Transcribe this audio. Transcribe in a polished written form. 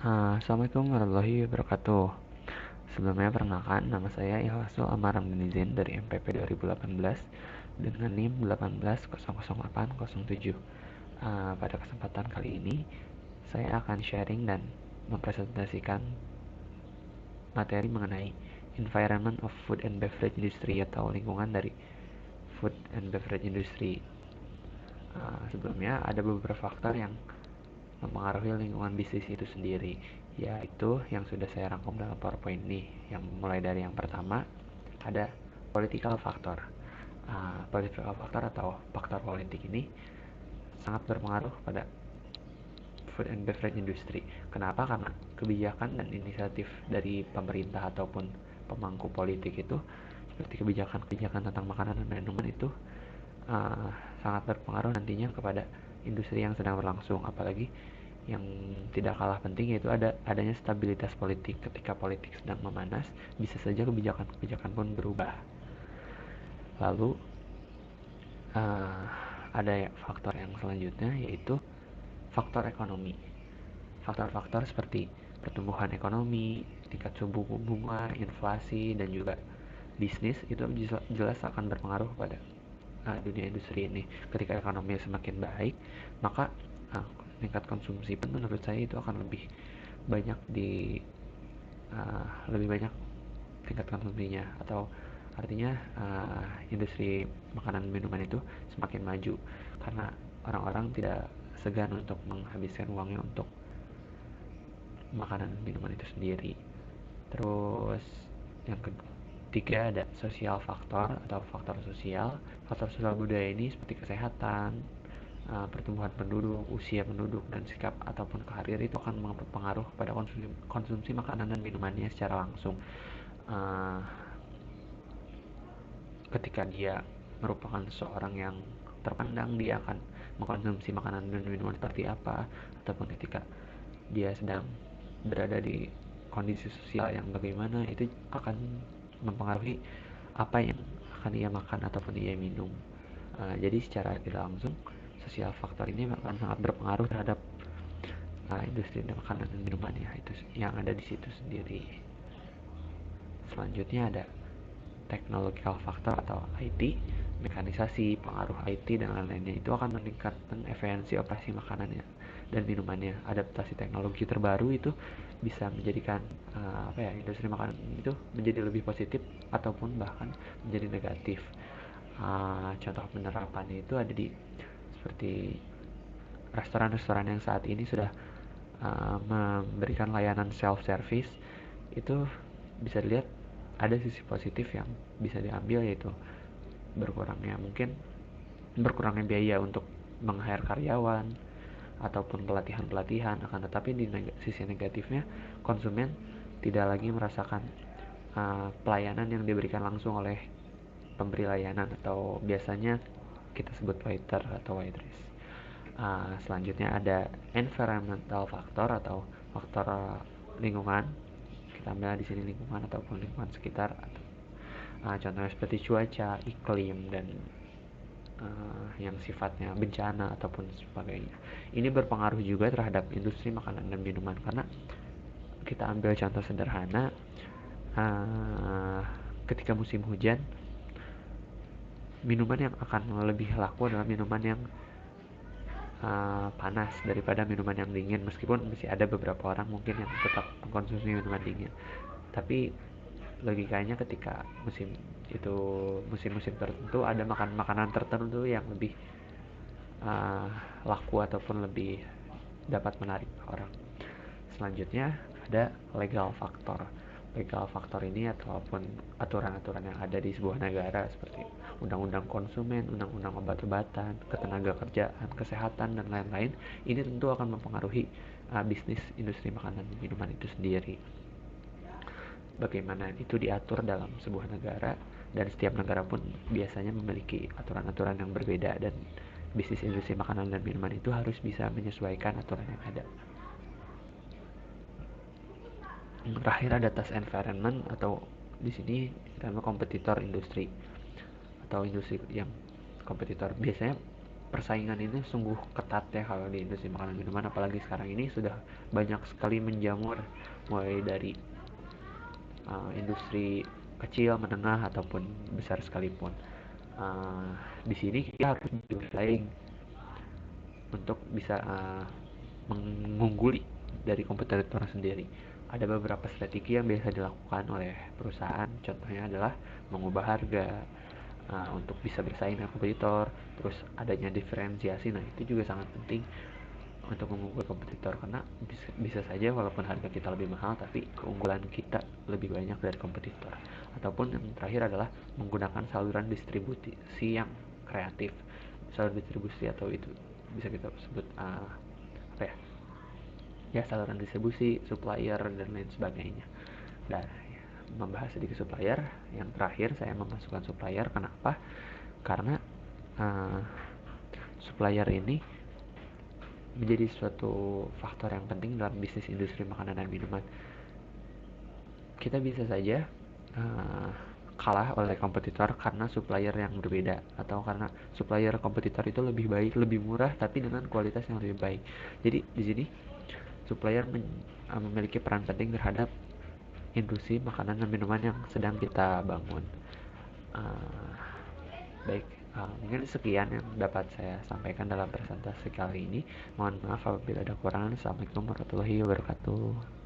Assalamualaikum warahmatullahi wabarakatuh. Sebelumnya perkenalkan, nama saya Ilhasul Amar Ramdanizin dari MPP 2018 dengan NIM 1800807. Pada kesempatan kali ini, saya akan sharing dan mempresentasikan materi mengenai Environment of Food and Beverage Industry atau lingkungan dari Food and Beverage Industry. Sebelumnya ada beberapa faktor yang mempengaruhi lingkungan bisnis itu sendiri, yaitu yang sudah saya rangkum dalam PowerPoint ini. Yang mulai dari yang pertama ada political factor. Political factor atau faktor politik ini sangat berpengaruh pada food and beverage industry. Kenapa? Karena kebijakan dan inisiatif dari pemerintah ataupun pemangku politik itu, seperti kebijakan-kebijakan tentang makanan dan minuman itu uh, sangat berpengaruh nantinya kepada industri yang sedang berlangsung. Apalagi yang tidak kalah penting yaitu adanya stabilitas politik. Ketika politik sedang memanas, bisa saja kebijakan-kebijakan pun berubah. Lalu uh, ada faktor yang selanjutnya yaitu faktor ekonomi. Faktor-faktor seperti pertumbuhan ekonomi, tingkat suku bunga, inflasi, dan juga bisnis itu jelas akan berpengaruh pada dunia industri ini. Ketika ekonomi semakin baik, maka tingkat konsumsi pun menurut saya itu akan banyak di lebih banyak tingkat konsumsinya, atau artinya industri makanan minuman itu semakin maju karena orang-orang tidak segan untuk menghabiskan uangnya untuk makanan minuman itu sendiri. Terus yang ketiga ada sosial faktor atau faktor sosial. Faktor sosial budaya ini seperti kesehatan, pertumbuhan penduduk, usia penduduk, dan sikap ataupun karir itu akan berpengaruh pada konsumsi makanan dan minumannya secara langsung. Uh, Ketika dia merupakan seorang yang terpandang, dia akan mengkonsumsi makanan dan minuman seperti apa, ataupun ketika dia sedang berada di kondisi sosial yang bagaimana, itu akan mempengaruhi apa yang akan ia makan ataupun ia minum. Jadi secara tidak langsung sosial faktor ini akan sangat berpengaruh terhadap industri makanan dan minuman ya, itu yang ada di situ sendiri. Selanjutnya ada technological factor atau IT, mekanisasi, pengaruh IT dan lain-lainnya itu akan meningkatkan efisiensi operasi makanannya dan minumannya. Adaptasi teknologi terbaru itu bisa menjadikan industri makanan itu menjadi lebih positif ataupun bahkan menjadi negatif. Contoh penerapannya itu ada di seperti restoran-restoran yang saat ini sudah memberikan layanan self service. Itu bisa dilihat ada sisi positif yang bisa diambil, yaitu berkurangnya biaya untuk meng-hire karyawan ataupun pelatihan-pelatihan. Akan tetapi di sisi negatifnya, konsumen tidak lagi merasakan pelayanan yang diberikan langsung oleh pemberi layanan atau biasanya kita sebut waiter atau waitress. Selanjutnya ada environmental factor atau faktor lingkungan. Kita ambil di sini lingkungan ataupun lingkungan sekitar. Contohnya seperti cuaca, iklim, dan yang sifatnya bencana ataupun sebagainya. Ini berpengaruh juga terhadap industri makanan dan minuman, karena kita ambil contoh sederhana, ketika musim hujan, minuman yang akan lebih laku adalah minuman yang panas daripada minuman yang dingin, meskipun masih ada beberapa orang mungkin yang tetap mengkonsumsi minuman dingin. Tapi logikanya ketika musim-musim tertentu ada makanan tertentu yang lebih laku ataupun lebih dapat menarik orang. Selanjutnya ada legal factor. Legal factor ini ataupun aturan-aturan yang ada di sebuah negara seperti undang-undang konsumen, undang-undang obat-obatan, ketenaga kerjaan, kesehatan, dan lain-lain. Ini tentu akan mempengaruhi bisnis industri makanan dan minuman itu sendiri. Bagaimana itu diatur dalam sebuah negara, dan setiap negara pun biasanya memiliki aturan-aturan yang berbeda, dan bisnis industri makanan dan minuman itu harus bisa menyesuaikan aturan yang ada. Terakhir ada task environment, atau di sini kita kompetitor industri atau industri yang kompetitor. Biasanya persaingan ini sungguh ketat ya kalau di industri makanan minuman, apalagi sekarang ini sudah banyak sekali menjamur, mulai dari industri kecil, menengah ataupun besar sekalipun. Di sini kita harus bersaing untuk bisa mengungguli dari kompetitor sendiri. Ada beberapa strategi yang biasa dilakukan oleh perusahaan, contohnya adalah mengubah harga untuk bisa bersaing dengan kompetitor, terus adanya diferensiasi. Nah, itu juga sangat penting untuk mengunggul kompetitor, karena bisa saja walaupun harga kita lebih mahal tapi keunggulan kita lebih banyak dari kompetitor. Ataupun yang terakhir adalah menggunakan saluran distribusi yang kreatif. Saluran distribusi atau itu bisa kita sebut apa ya, ya saluran distribusi, supplier dan lain sebagainya. Dan membahas sedikit supplier, yang terakhir saya memasukkan supplier. Kenapa? Karena supplier ini menjadi suatu faktor yang penting dalam bisnis industri makanan dan minuman. Kita bisa saja kalah oleh kompetitor karena supplier yang berbeda, atau karena supplier kompetitor itu lebih baik, lebih murah, tapi dengan kualitas yang lebih baik. Jadi di sini supplier memiliki peran penting terhadap industri makanan dan minuman yang sedang kita bangun. Baik, mungkin sekian yang dapat saya sampaikan dalam presentasi kali ini. Mohon maaf apabila ada kekurangan. Assalamualaikum warahmatullahi wabarakatuh.